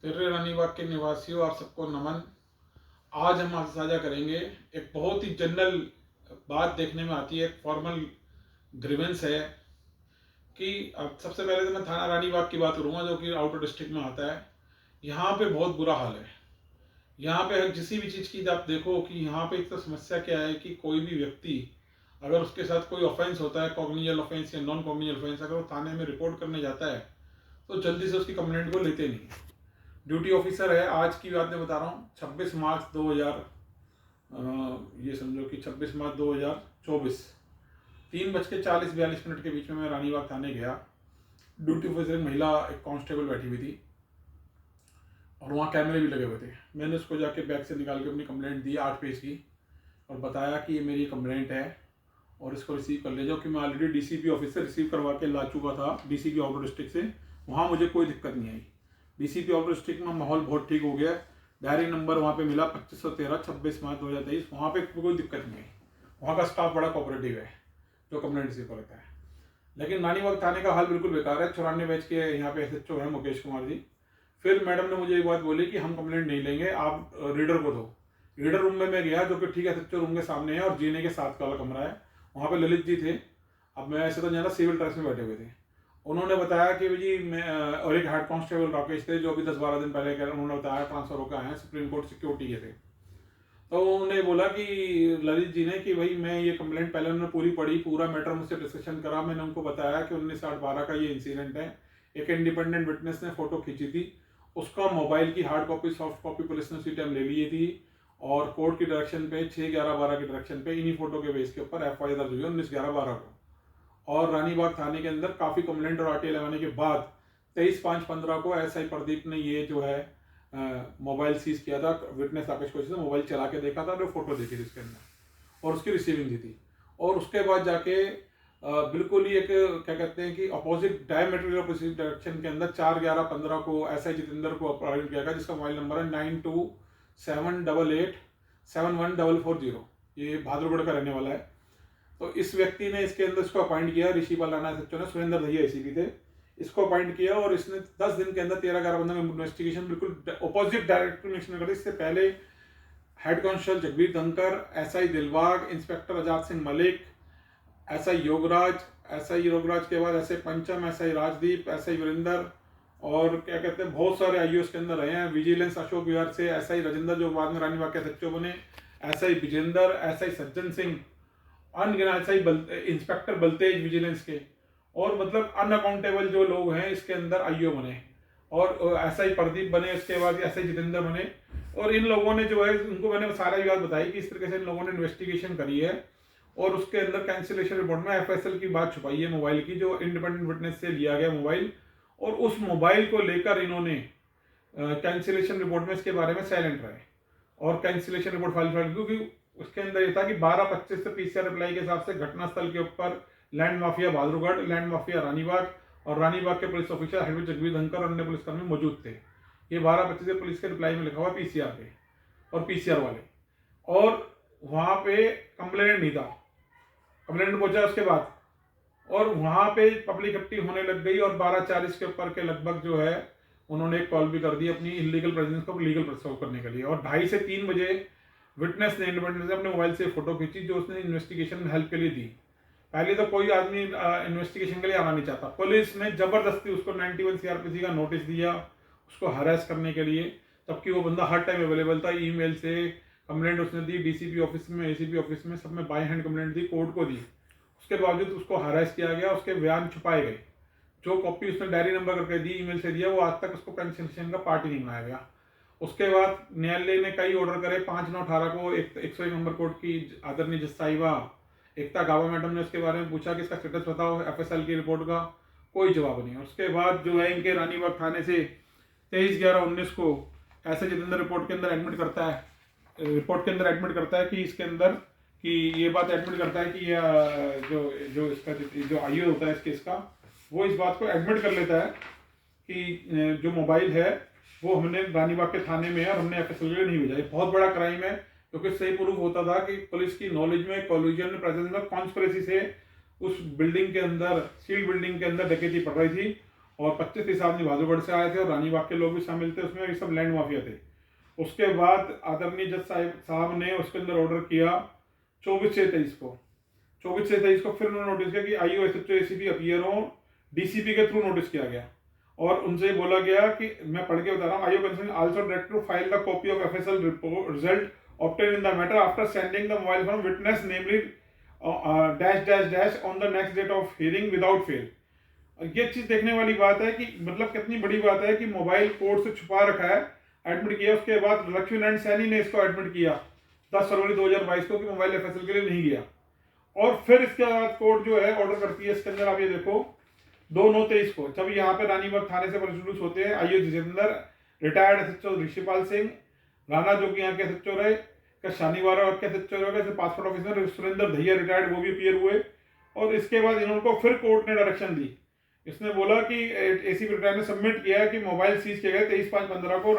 तिर्रे रानीबाग के निवासियों, आप सबको नमन। आज हम आपसे साझा करेंगे एक बहुत ही जनरल बात देखने में आती है, एक फॉर्मल ग्रीवेंस है कि अब सबसे पहले तो मैं थाना रानीबाग की बात करूंगा जो कि आउटर डिस्ट्रिक्ट में आता है। यहाँ पे बहुत बुरा हाल है। यहाँ पे किसी भी चीज़ की आप देखो कि यहाँ पे एक तो समस्या क्या है कि कोई भी व्यक्ति अगर उसके साथ कोई ऑफेंस होता है, कॉग्निजल ऑफेंस या नॉन कॉग्निजल ऑफेंस, अगर वो थाने में रिपोर्ट करने जाता है तो जल्दी से उसकी कंप्लेंट को लेते नहीं। ड्यूटी ऑफिसर है, आज की बात मैं बता रहा हूँ, 26 मार्च 2000, ये समझो कि 26 मार्च 2024, 3:40-42 के बीच में मैं रानीबाग थाने गया। ड्यूटी ऑफिसर एक महिला, एक कांस्टेबल बैठी हुई थी और वहाँ कैमरे भी लगे हुए थे। मैंने उसको जाके बैग से निकाल के अपनी कंप्लेंट दी 8 पेज की और बताया कि ये मेरी कंप्लेंट है और इसको रिसीव कर ले जाओ, कि मैं ऑलरेडी डीसीपी ऑफिस से रिसीव करवा के ला चुका था, डीसीपी आउटर डिस्ट्रिक्ट से। वहाँ मुझे कोई दिक्कत नहीं आई। डीसीपी आउटर डिस्ट्रिक्ट में माहौल बहुत ठीक हो गया। डायरी नंबर वहाँ पे मिला 2513, 26 मार्च 2023। वहाँ पे कोई दिक्कत नहीं आई। वहाँ का स्टाफ बड़ा कोऑपरेटिव है जो कंप्लेंट रिसीव करता है। लेकिन रानीबाग थाने का हाल बिल्कुल बेकार है। 94 बैच के यहाँ पे एसएचओ है मुकेश कुमार जी। फिर मैडम ने मुझे एक बात बोली कि हम कंप्लेंट नहीं लेंगे, आप रीडर को दो। रीडर रूम में मैं गया, जो कि ठीक है एसएचओ रूम के सामने है और जीने के 7 वाला कमरा है। वहाँ पे ललित जी थे। अब मैं ऐसे तो जाना, सिविल ड्रेस में बैठे हुए थे। उन्होंने बताया कि जी मैं और एक हेड कांस्टेबल राकेश थे जो अभी 10-12 दिन पहले उन्होंने बताया ट्रांसफर होकर आए हैं, सुप्रीम कोर्ट सिक्योरिटी के थे। तो उन्होंने बोला कि ललित जी ने कि भाई मैं ये कंप्लेंट, पहले उन्होंने पूरी पढ़ी, पूरा मैटर मुझसे डिस्कशन करा। मैंने उनको बताया कि 19/8/12 का ये इंसिडेंट है। एक इंडिपेंडेंट विटनेस ने फोटो खींची थी, उसका मोबाइल की hard copy, soft copy police ने उसी टाइम ले ली थी और कोर्ट की डायरेक्शन पे 6/11/12 की डायरेक्शन पे इन्हीं फोटो के बेस के ऊपर एफआईआर दर्ज हुई 19/11/12 को। और रानीबाग थाने के अंदर काफ़ी कंप्लेंट और आरटीआई लगाने के बाद 23/5/15 को एसआई प्रदीप ने ये जो है मोबाइल सीज किया था। विटनेस राकेश कोशी से मोबाइल चला के देखा था और फोटो देखी थी उसके अंदर और उसकी रिसीविंग दी थी। और उसके बाद जाके बिल्कुल ही एक क्या कहते हैं कि अपोजिट डायमेट्रिकल अपोजिट डायरेक्शन के अंदर 4/11/15 को एसआई जितेंद्र को अपॉइंट किया गया, जिसका मोबाइल नंबर है 9278871440। ये भादरगढ़ का रहने वाला है। तो इस व्यक्ति ने इसके अंदर इसको अपॉइंट किया, ऋषि बलाना सचिव ने, सुरेंद्र दहिया एसीपी थे, इसको अपॉइंट किया और इसने 10 दिन के अंदर 13/11/15 में इन्वेस्टिगेशन बिल्कुल अपोजिट डायरेक्टर में कर दी। इससे पहले हेड कांस्टेबल जगबीर धनकर, SI Dilbag, inspector Azad Singh Malik, SI Yograj के बाद एसआई पंचम, एसआई राजदीप, एसआई वीरेंद्र और क्या कहते हैं बहुत सारे आईओ के अंदर रहे हैं। विजिलेंस अशोक विहार से एसआई राजेंद्र जो बाद में रानीबाग के सचिव बने, SI Vijendra, SI Sajjan Singh, inspector Baltej vigilance के, और मतलब अनअकाउंटेबल जो लोग हैं इसके अंदर आईओ बने और एसआई प्रदीप बने, इसके बाद एसआई जितेंद्र बने। और इन लोगों ने जो है उनको मैंने सारी बात बताई कि इस तरीके से इन लोगों ने इन्वेस्टिगेशन करी है और उसके अंदर कैंसिलेशन रिपोर्ट में एफएसएल की बात छुपाई है मोबाइल की, जो इंडिपेंडेंट विटनेस से लिया गया मोबाइल, और उस मोबाइल को लेकर इन्होंने कैंसिलेशन रिपोर्ट में इसके बारे में साइलेंट रहे और कैंसिलेशन रिपोर्ट फाइल, क्योंकि उसके अंदर ये था कि 12/25 से पीसीआर रिप्लाई के हिसाब से घटनास्थल के ऊपर land mafia Bhadargarh, land mafia Ranibagh और रानीबाग के पुलिस ऑफिसर हेडविट जगबीर धनकर और अन्य पुलिसकर्मी मौजूद थे। ये 12/25 से पुलिस के रिप्लाई में लिखा हुआ पीसीआर पे और पीसीआर वाले, और वहां पे कंप्लेंट नहीं था। कंप्लेंट पहुंचा उसके बाद और वहां पे पब्लिक इकट्ठी होने लग गई और 12:40 के ऊपर के लगभग जो है उन्होंने एक कॉल भी कर दी अपनी इलीगल प्रेजेंस को लीगल प्रस्ताव करने के लिए। और 2:30 से 3 बजे विटनेस ने इंडिपेंडेंट से अपने मोबाइल से फोटो खींची जो उसने इन्वेस्टिगेशन में हेल्प के लिए दी। पहले तो कोई आदमी इन्वेस्टिगेशन के लिए आना नहीं चाहता, पुलिस ने जबरदस्ती उसको 91 सीआरपीसी का नोटिस दिया उसको हरास करने के लिए, जबकि वो बंदा हर टाइम अवेलेबल था। ईमेल से कंप्लेंट उसने दी, डीसीपी ऑफिस में, एसीपी ऑफिस में, सब में by hand complaint the, court को दी। उसके बावजूद उसको हरास किया गया, उसके बयान छुपाए गए। जो कॉपी उसने डायरी नंबर करके दी, ईमेल से दिया, वो आज तक उसको कैंसिलेशन का पार्ट ही नहीं बनाया गया। उसके बाद न्यायालय ने कई ऑर्डर करे। 5/9/18 को 101 नंबर कोर्ट की आदरणीय जज साहिबा एकता गावा मैडम ने उसके बारे में पूछा कि इसका स्टेटस बताओ एफएसएल की रिपोर्ट का, कोई जवाब नहीं। उसके बाद जो है इनके रानीबाग थाने से 23/11/19 को ऐसे जितेंद्र रिपोर्ट के अंदर एडमिट करता है, कि इसके अंदर कि ये बात एडमिट करता है कि जो जो इसका जो आईओ होता है इस केस का, वो इस बात को एडमिट कर लेता है कि जो मोबाइल है वो हमने रानीबाग के थाने में है और हमने एफएसएल के लिए नहीं भेजा। ये बहुत बड़ा क्राइम है क्योंकि सही प्रूफ होता था कि पुलिस की नॉलेज में, कोलिजन प्रेजेंस में, कॉन्स्पिरेसी से उस बिल्डिंग के अंदर, सील बिल्डिंग के अंदर डकैती पड़ रही थी और 25-30 आदमी भादुगढ़ से आए थे और रानीबाग के लोग भी शामिल थे उसमें, ये सब लैंड माफिया थे। उसके बाद आदरणीय जज साहब ने उसके अंदर ऑर्डर किया 24/6/23 को फिर उन्होंने नोटिस किया कि आईओ एसएचओ एसीपी अपीयर हो, डीसीपी के थ्रू नोटिस किया गया और उनसे बोला गया कि मैं पढ़ के बता रहा हूँ, IO concern also direct to file the copy of FSL result obtain in the matter after sending the mobile from witness namely dash dash dash on the next date of hearing without fail. ये चीज देखने वाली बात है कि मतलब कितनी बड़ी बात है कि मोबाइल कोर्ट से छुपा रखा है, एडमिट किया। उसके बाद लक्ष्मीनारायण सैनी ने इसको एडमिट किया 10 फरवरी 2022 को कि मोबाइल एफएसएल के लिए नहीं गया। और फिर इसके बाद कोर्ट जो है ऑर्डर करती है, इसके अंदर आप ये देखो 2/9/23 को जब यहाँ पे रानीबाग थाने से प्रोड्यूस होते हैं IO Jitendra, retired SHO Rishipal Singh Rana जो कि यहाँ के एसएचओ रहे, शनिवार के एसएचओ रहे, passport officer Surendra Dahiya retired वो भी अपीयर हुए। और इसके बाद इन्होंने फिर कोर्ट ने डायरेक्शन दी, इसने बोला कि एसीपी रिटायर्ड ने सबमिट किया है कि मोबाइल सीज किए गए 23/5/15 को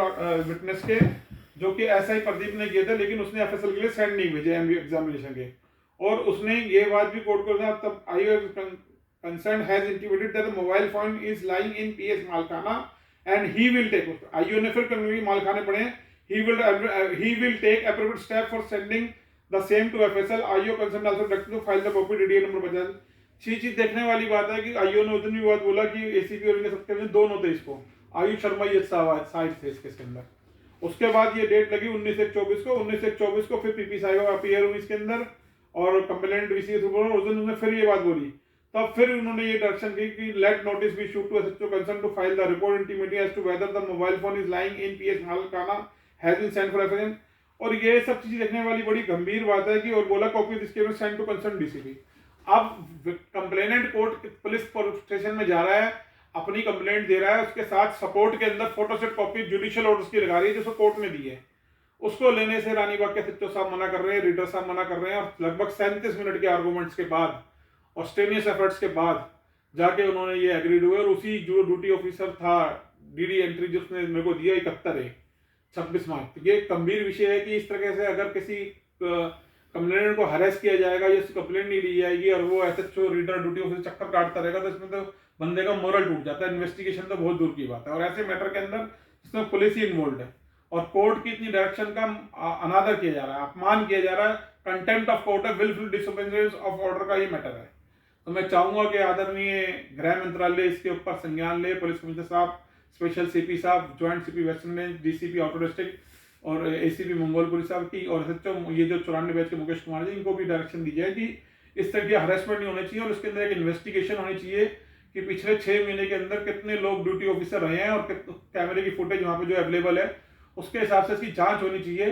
विटनेस के, जो कि एसआई प्रदीप ने किए थे, लेकिन उसने एफएसएल के लिए सेंड नहीं भेजे एग्जामिनेशन के। और उसने ये बात भी कोर्ट को तब IO concern has intimated that the mobile phone is lying in PS malkhana and he will take, IO ने फिर कन्वी मालखाने पढ़े, he will take appropriate step for sending the same to FSL. IO concerned also directed to file the copy DDA number 50। चीज देखने वाली बात है कि IO ने उतनी बात बोला कि एसीपी और इनके सबके में 2/9/23 को आयुष शर्मा ये साइड थे इसके अंदर। उसके बाद ये डेट लगी 19/1/24 को, 19/1/24 को फिर पीपी साहिबा अपीयर हुई इसके अंदर और कंप्लेंट वीसी उस दिन उन्होंने फिर ये बात बोली। तब फिर उन्होंने ये डायरेक्शन दी कि let notice be issued to SHO concern to file the report intimately as to whether the mobile phone is lying in PS malkhana has been sent for FSL. और ये सब चीजें देखने वाली बड़ी गंभीर बात है कि और बोला copy this sent to concern DCP. अब कंप्लेनेंट कोर्ट पुलिस स्टेशन में जा रहा है, अपनी कंप्लेंट दे रहा है, उसके साथ सपोर्ट के अंदर फोटोसेट कॉपी जुडिशियल ऑर्डर्स की लगा रही है जो कोर्ट ने दी है, उसको लेने से रानीबाग के एसएचओ साहब मना कर रहे हैं, रीडर साहब मना कर रहे हैं। और लगभग 37 मिनट के आर्गूमेंट्स के बाद और स्टेनियस एफर्ट्स के बाद जाके उन्होंने ये एग्रीड हुए। और उसी जो ड्यूटी ऑफिसर था डीडी एंट्री जिसने मेरे को दिया 26 मार्च, ये गंभीर विषय है कि इस तरह से अगर किसी कंप्लेनेंट को हरेस किया जाएगा या कंप्लेंट नहीं ली जाएगी और वो एसएचओ रीडर ड्यूटी ऑफिसर चक्कर काटता रहेगा तो इसमें तो बंदे का मोरल टूट जाता है, इन्वेस्टिगेशन तो बहुत दूर की बात है। और ऐसे मैटर के अंदर इसमें पुलिस ही इन्वॉल्व है और कोर्ट की इतनी डायरेक्शन का अनादर किया जा रहा है, अपमान किया जा रहा है, कंटेम्प्ट ऑफ कोर्ट है, विलफुल डिसोबीडियंस ऑफ ऑर्डर का ये मैटर है। तो मैं चाहूंगा कि आदरणीय गृह मंत्रालय इसके ऊपर संज्ञान ले, पुलिस कमिश्नर साहब, स्पेशल सीपी साहब, joint CP western range, DCP outer district और एसीपी मंगोलपुरी साहब की और एसएचओ ये जो 94 बैच के मुकेश कुमार जी, इनको भी डायरेक्शन दी जाए कि इस तरह की हरेसमेंट नहीं होनी चाहिए और इसके अंदर एक इन्वेस्टिगेशन होनी चाहिए कि पिछले 6 महीने के अंदर कितने लोग ड्यूटी ऑफिसर रहे हैं और कैमरे की फुटेज वहाँ पे जो अवेलेबल है उसके हिसाब से इसकी जांच होनी चाहिए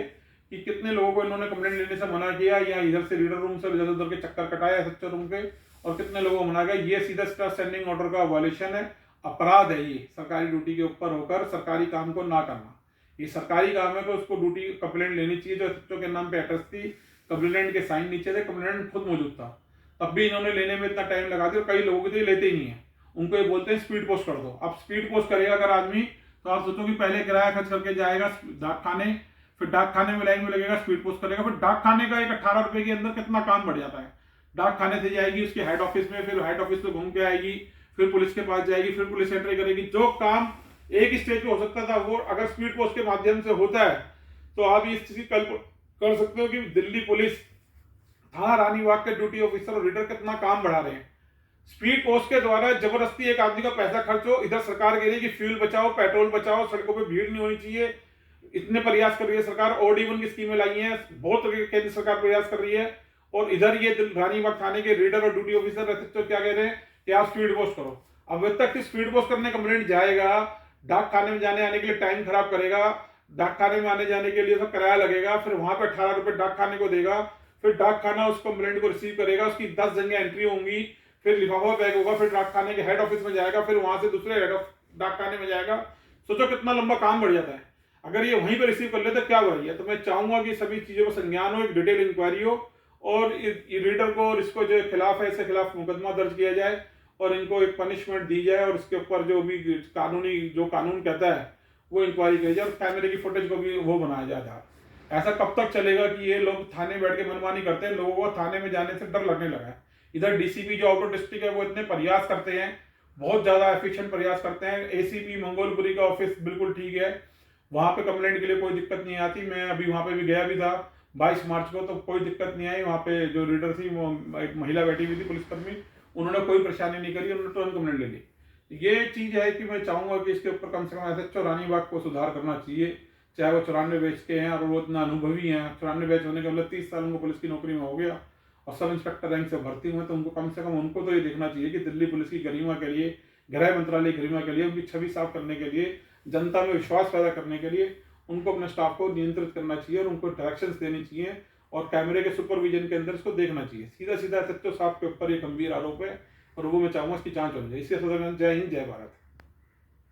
कि कितने लोगों को इन्होंने कंप्लेंट लेने से मना किया या इधर से रीडर रूम से इधर उधर के चक्कर कटाया एसएचओ रूम के, और कितने लोगों को मना गया। ये सीधा स्टैंडिंग ऑर्डर का वायलेशन है, अपराध है ये सरकारी ड्यूटी के ऊपर होकर सरकारी काम को ना करना। ये सरकारी काम है तो उसको ड्यूटी कंप्लेंट लेनी चाहिए। जो एसएचओ के नाम पे एड्रेस थी, कंप्लेंट के साइन नीचे थे, कंप्लेंट खुद मौजूद था, तब भी इन्होंने लेने में इतना टाइम लगा दिया और कई लोगों को तो ये लेते ही नहीं है, उनको ये बोलते हैं स्पीड पोस्ट कर दो। अब स्पीड पोस्ट करेगा अगर आदमी तो आप सोचो कि पहले किराया खर्च करके जाएगा डाक खाने, फिर डाक खाने में लाइन में लगेगा, स्पीड पोस्ट करेगा, फिर डाक खाने का एक 18 रुपए के अंदर कितना काम बढ़ जाता है। डाक खाने से जाएगी उसके हेड ऑफिस में, फिर हेड ऑफिस में घूम के आएगी, फिर पुलिस के पास जाएगी, फिर पुलिस एंट्री करेगी। जो काम एक स्टेज पे हो सकता था वो अगर स्पीड पोस्ट के माध्यम से होता है तो आप इस चीज कल कर सकते हो कि दिल्ली पुलिस थाना रानीबाग के ड्यूटी ऑफिसर और रीडर कितना काम बढ़ा रहे हैं। स्पीड पोस्ट के द्वारा जबरदस्ती एक आदमी का पैसा खर्च हो, इधर सरकार कह रही है कि फ्यूल बचाओ, पेट्रोल बचाओ, सड़कों पे भीड़ नहीं होनी चाहिए, इतने प्रयास कर रही है सरकार। OD1 की स्कीमें लाई हैं, बहुत केंद्र सरकार प्रयास कर रही है, और इधर ये रानीबाग थाने के रीडर और ड्यूटी ऑफिसर तो क्या कह रहे हैं कि आप स्पीड पोस्ट करो। अब तक स्पीड पोस्ट करने कंप्लेंट जाएगा, डाक खाने में जाने आने के लिए टाइम खराब करेगा, डाक खाने में आने जाने के लिए सब किराया लगेगा, फिर वहां पे 18 रुपए डाक खाने को देगा, फिर डाक खाना उस कंप्लेंट को रिसीव करेगा, उसकी 10 जगह एंट्री होंगी, फिर लिफाफा बैग होगा, फिर डाक खाने के हेड ऑफिस में जाएगा, फिर वहां से दूसरे हेड ऑफ डाक खाने में जाएगा। सोचो कितना लंबा काम बढ़ जाता है। अगर ये वहीं पर रिसीव कर लेते क्या बुराई है। तो मैं चाहूंगा कि सभी चीजों का संज्ञान हो, एक डिटेल इंक्वायरी हो और रीडर को और इसको जो खिलाफ है इसके खिलाफ मुकदमा दर्ज किया जाए और इनको एक पनिशमेंट दी जाए और इसके ऊपर जो भी कानूनी जो कानून कहता है वो इंक्वायरी की जाए और कैमरे की फुटेज को भी वो बनाया जाए। ऐसा कब तक चलेगा कि ये लोग थाने बैठ के मनमानी करते हैं, लोगों को थाने में जाने से डर लगने लगा है। इधर डीसीपी जो आउटर डिस्ट्रिक्ट है वो इतने प्रयास करते हैं, बहुत ज़्यादा एफिशिएंट प्रयास करते हैं। एसीपी मंगोलपुरी का ऑफिस बिल्कुल ठीक है, वहाँ पे कंप्लेंट के लिए कोई दिक्कत नहीं आती। मैं अभी वहाँ पे भी गया भी था 22 मार्च को, तो कोई दिक्कत नहीं आई। वहाँ पे जो रीडर थी वो एक महिला बैठी हुई थी पुलिसकर्मी, उन्होंने कोई परेशानी नहीं करी, उन्होंने तुरंत कंप्लेंट ले ली। ये चीज़ है कि मैं चाहूँगा कि इसके ऊपर कम से कम ऐसे 94 बाग को सुधार करना चाहिए, चाहे वो 94 बैच के हैं और वो इतना अनुभवी हैं। 94 बैच होने का मतलब 30 साल उनको पुलिस की नौकरी में हो गया और सब इंस्पेक्टर रैंक से भर्ती हुए, तो उनको कम से कम उनको तो ये देखना चाहिए कि दिल्ली पुलिस की गरिमा के लिए, गृह मंत्रालय की गरिमा के लिए, उनकी छवि साफ करने के लिए, जनता में विश्वास पैदा करने के लिए उनको अपने स्टाफ को नियंत्रित करना चाहिए और उनको डायरेक्शंस देनी चाहिए और कैमरे के सुपरविजन के अंदर इसको देखना चाहिए। सीधा सीधा एसएचओ साहब के ऊपर ये गंभीर आरोप है और वो मैं चाहूँगा इसकी जांच होनी चाहिए। इससे जय हिंद, जय भारत।